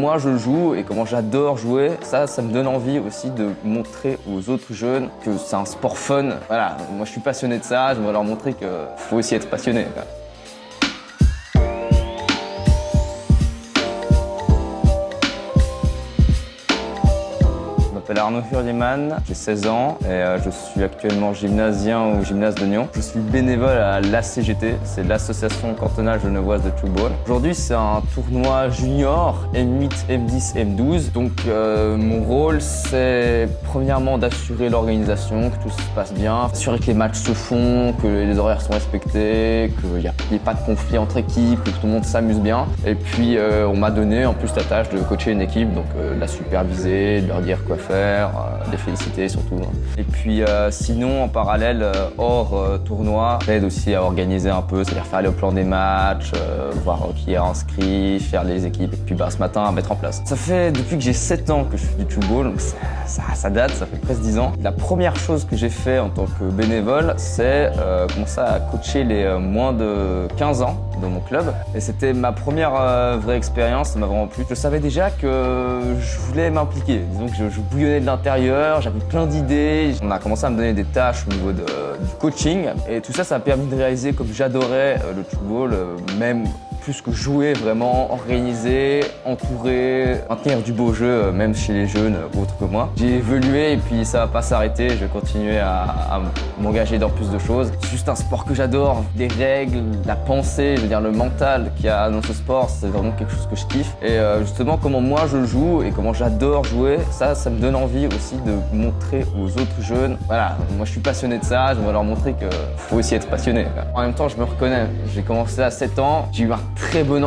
moi je joue et comment j'adore jouer, ça me donne envie aussi de montrer aux autres jeunes que c'est un sport fun. Voilà, moi je suis passionné de ça, j'aimerais leur montrer qu'il faut aussi être passionné. Je m'appelle Arnaud Furliman, j'ai 16 ans et je suis actuellement gymnasien au gymnase de Nyon. Je suis bénévole à l'ACGT, c'est l'association cantonale genevoise de tchoukball. Aujourd'hui c'est un tournoi junior M8, M10, M12. Donc mon rôle c'est premièrement d'assurer l'organisation, que tout se passe bien, assurer que les matchs se font, que les horaires sont respectés, qu'il n'y ait pas de conflit entre équipes, que tout le monde s'amuse bien. Et puis on m'a donné en plus la tâche de coacher une équipe, donc de la superviser, de leur dire quoi faire, les féliciter surtout. Et puis sinon en parallèle, hors tournoi, j'aide aussi à organiser un peu, c'est-à-dire faire le plan des matchs, voir qui est inscrit, faire les équipes et puis ce matin à mettre en place. Ça fait depuis que j'ai 7 ans que je fais du tchoukball, donc ça date, ça fait presque 10 ans. La première chose que j'ai fait en tant que bénévole, c'est commencer à coacher les moins de 15 ans dans mon club. Et c'était ma première vraie expérience, ça m'a vraiment plu. Je savais déjà que je voulais m'impliquer. Disons que je bouillonnais de l'intérieur, j'avais plein d'idées. On a commencé à me donner des tâches au niveau du coaching. Et tout ça, ça m'a permis de réaliser comme j'adorais le tchoukball, même plus que jouer, vraiment organiser, entourer, maintenir du beau jeu, même chez les jeunes autres que moi. J'ai évolué et puis ça va pas s'arrêter, je vais continuer à m'engager dans plus de choses. C'est juste un sport que j'adore, des règles, la pensée, je veux dire le mental qu'il y a dans ce sport, c'est vraiment quelque chose que je kiffe. Et justement comment moi je joue et comment j'adore jouer, ça me donne envie aussi de montrer aux autres jeunes. Voilà, moi je suis passionné de ça, j'aimerais leur montrer qu'il faut aussi être passionné. En même temps je me reconnais, j'ai commencé à 7 ans, j'ai eu un très bon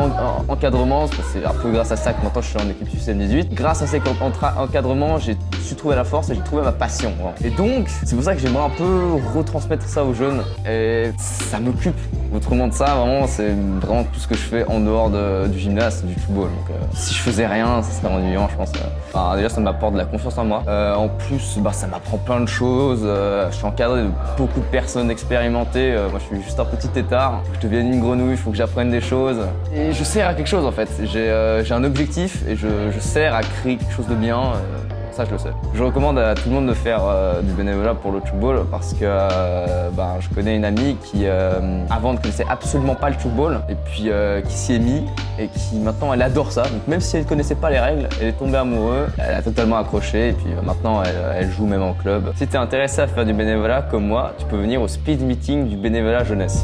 encadrement, c'est un peu grâce à ça que maintenant je suis en équipe U18. Grâce à cet encadrement, j'ai su trouver la force et j'ai trouvé ma passion. Vraiment. Et donc, c'est pour ça que j'aimerais un peu retransmettre ça aux jeunes et ça m'occupe. Autrement de ça, vraiment, c'est vraiment tout ce que je fais en dehors du gymnase, du tchoukball. Donc, si je faisais rien, ça serait ennuyant, je pense. Déjà, ça m'apporte de la confiance en moi. En plus, ça m'apprend plein de choses. Je suis encadré de beaucoup de personnes expérimentées. Moi, je suis juste un petit tétard. Faut que je devienne une grenouille, il faut que j'apprenne des choses. Et je sers à quelque chose, en fait. J'ai un objectif et je sers à créer quelque chose de bien. Ça, je le sais. Je recommande à tout le monde de faire du bénévolat pour le tchoukball parce que je connais une amie qui, avant, ne connaissait absolument pas le tchoukball et puis qui s'y est mis et qui, maintenant, elle adore ça. Donc, même si elle ne connaissait pas les règles, elle est tombée amoureuse, elle a totalement accroché et puis maintenant, elle joue même en club. Si tu es intéressé à faire du bénévolat comme moi, tu peux venir au speed meeting du bénévolat jeunesse.